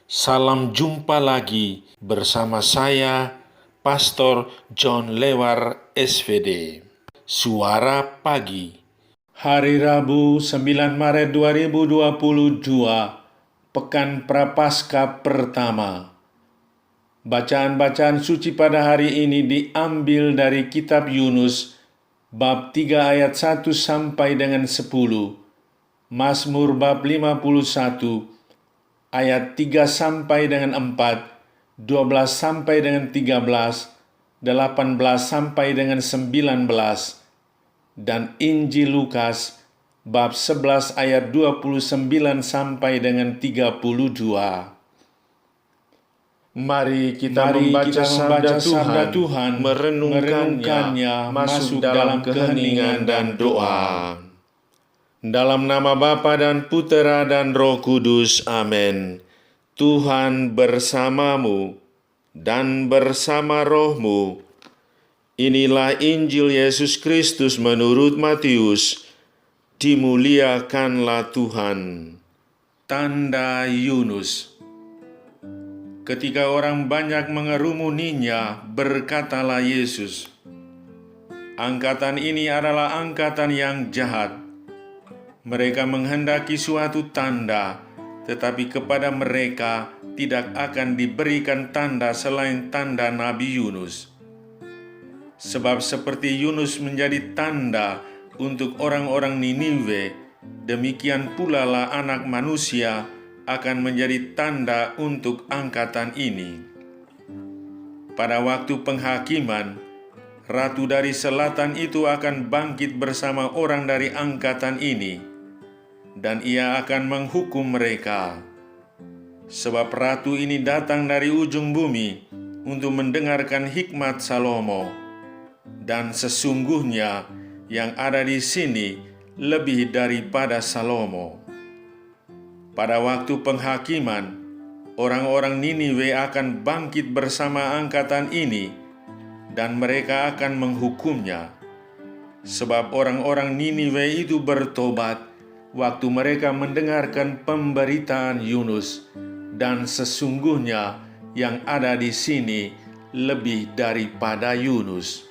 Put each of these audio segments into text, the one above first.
Salam jumpa lagi bersama saya, Pastor John Lewar SVD. Suara Pagi. Hari Rabu 9 Maret 2022, Pekan Prapaskah pertama. Bacaan-bacaan suci pada hari ini diambil dari kitab Yunus, bab 3 ayat 1 sampai dengan 10, Mazmur bab 51, ayat 3 sampai dengan 4, 12 sampai dengan 13, 18 sampai dengan 19, dan Injil Lukas bab 11 ayat 29 sampai dengan 32. Mari kita membaca sabda Tuhan, merenungkannya, masuk dalam keheningan dan doa. Dalam nama Bapa dan Putera dan Roh Kudus, amin. Tuhan bersamamu dan bersama rohmu. Inilah Injil Yesus Kristus menurut Matius. Dimuliakanlah Tuhan. Tanda Yunus. Ketika orang banyak mengerumuninya, berkatalah Yesus, "Angkatan ini adalah angkatan yang jahat. Mereka menghendaki suatu tanda, tetapi kepada mereka tidak akan diberikan tanda selain tanda Nabi Yunus. Sebab seperti Yunus menjadi tanda untuk orang-orang Niniwe, demikian pula lah Anak Manusia akan menjadi tanda untuk angkatan ini. Pada waktu penghakiman, Ratu dari Selatan itu akan bangkit bersama orang dari angkatan ini, dan ia akan menghukum mereka. Sebab ratu ini datang dari ujung bumi untuk mendengarkan hikmat Salomo, dan sesungguhnya yang ada di sini lebih daripada Salomo. Pada waktu penghakiman, orang-orang Niniwe akan bangkit bersama angkatan ini, dan mereka akan menghukumnya. Sebab orang-orang Niniwe itu bertobat waktu mereka mendengarkan pemberitaan Yunus, dan sesungguhnya yang ada di sini lebih daripada Yunus."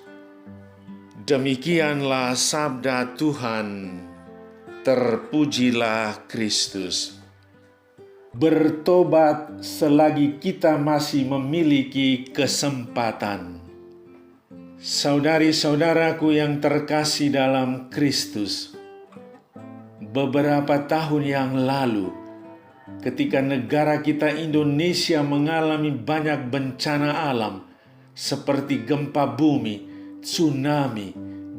Demikianlah sabda Tuhan. Terpujilah Kristus. Bertobat selagi kita masih memiliki kesempatan. Saudari-saudaraku yang terkasih dalam Kristus, beberapa tahun yang lalu, ketika negara kita Indonesia mengalami banyak bencana alam seperti gempa bumi, tsunami,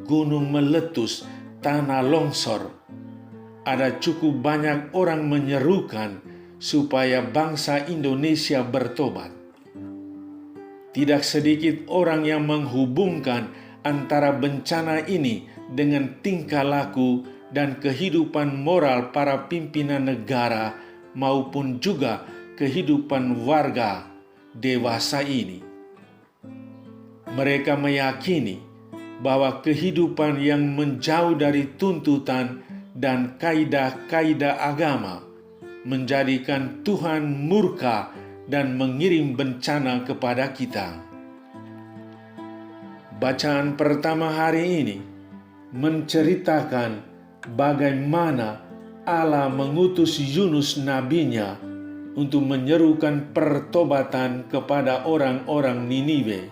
gunung meletus, tanah longsor, ada cukup banyak orang menyerukan supaya bangsa Indonesia bertobat. Tidak sedikit orang yang menghubungkan antara bencana ini dengan tingkah laku dan kehidupan moral para pimpinan negara maupun juga kehidupan warga dewasa ini. Mereka meyakini bahwa kehidupan yang menjauh dari tuntutan dan kaidah-kaidah agama menjadikan Tuhan murka dan mengirim bencana kepada kita. Bacaan pertama hari ini menceritakan bagaimana Allah mengutus Yunus nabinya untuk menyerukan pertobatan kepada orang-orang Niniwe.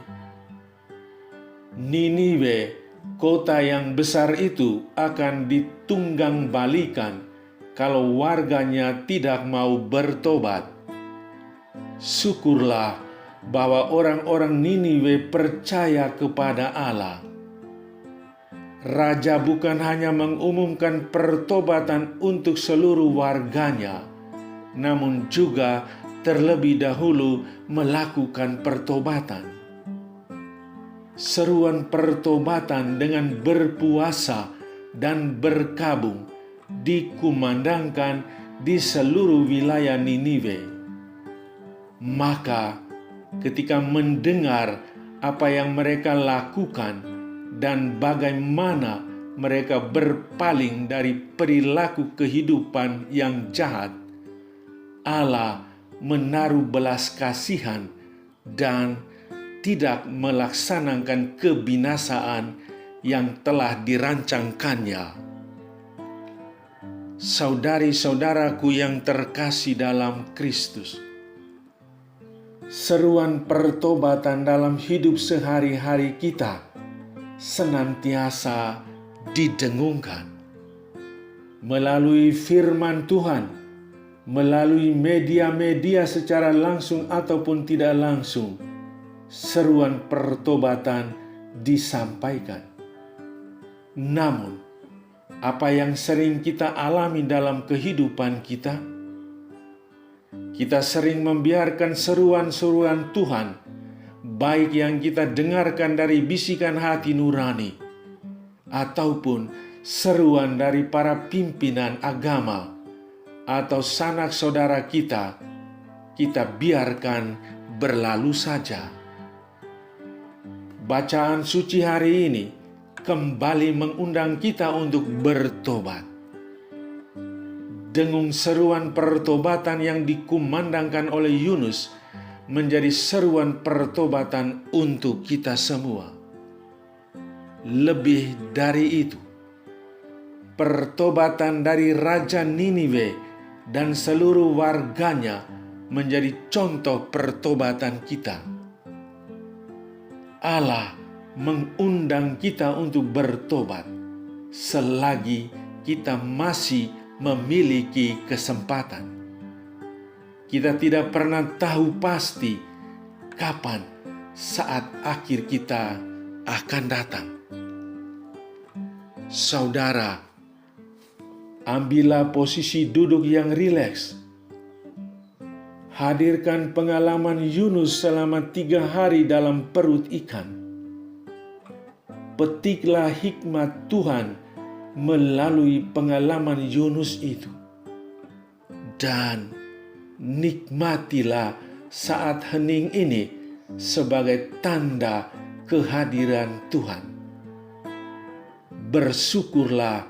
Niniwe, kota yang besar itu, akan ditunggang balikan kalau warganya tidak mau bertobat. Syukurlah bahwa orang-orang Niniwe percaya kepada Allah. Raja bukan hanya mengumumkan pertobatan untuk seluruh warganya, namun juga terlebih dahulu melakukan pertobatan. Seruan pertobatan dengan berpuasa dan berkabung dikumandangkan di seluruh wilayah Niniwe. Maka ketika mendengar apa yang mereka lakukan dan bagaimana mereka berpaling dari perilaku kehidupan yang jahat, Allah menaruh belas kasihan dan tidak melaksanakan kebinasaan yang telah dirancangkannya. Saudari-saudaraku yang terkasih dalam Kristus, seruan pertobatan dalam hidup sehari-hari kita senantiasa didengungkan melalui firman Tuhan, melalui media-media secara langsung ataupun tidak langsung. Seruan pertobatan disampaikan. Namun, apa yang sering kita alami dalam kehidupan kita? Kita sering membiarkan seruan-seruan Tuhan, baik yang kita dengarkan dari bisikan hati nurani, ataupun seruan dari para pimpinan agama atau sanak saudara kita biarkan berlalu saja. Bacaan suci hari ini kembali mengundang kita untuk bertobat. Dengung seruan pertobatan yang dikumandangkan oleh Yunus menjadi seruan pertobatan untuk kita semua. Lebih dari itu, pertobatan dari Raja Niniwe dan seluruh warganya menjadi contoh pertobatan kita. Allah mengundang kita untuk bertobat selagi kita masih memiliki kesempatan. Kita tidak pernah tahu pasti kapan saat akhir kita akan datang. Saudara, ambillah posisi duduk yang rileks. Hadirkan pengalaman Yunus selama 3 hari dalam perut ikan. Petiklah hikmat Tuhan melalui pengalaman Yunus itu. Dan nikmatilah saat hening ini sebagai tanda kehadiran Tuhan. Bersyukurlah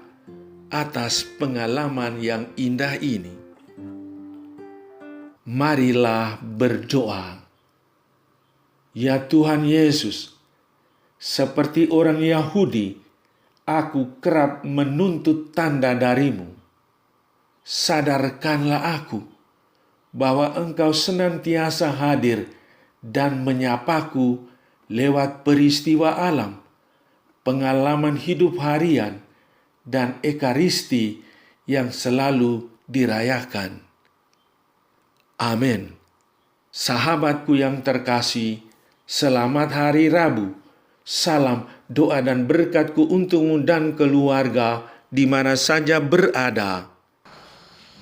atas pengalaman yang indah ini. Marilah berdoa. Ya Tuhan Yesus, seperti orang Yahudi, aku kerap menuntut tanda darimu. Sadarkanlah aku bahwa Engkau senantiasa hadir dan menyapaku lewat peristiwa alam, pengalaman hidup harian, dan ekaristi yang selalu dirayakan. Amin. Sahabatku yang terkasih, selamat hari Rabu. Salam doa dan berkatku untukmu dan keluarga di mana saja berada.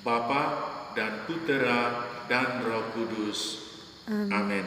Bapa dan Putera dan Roh Kudus. Amin.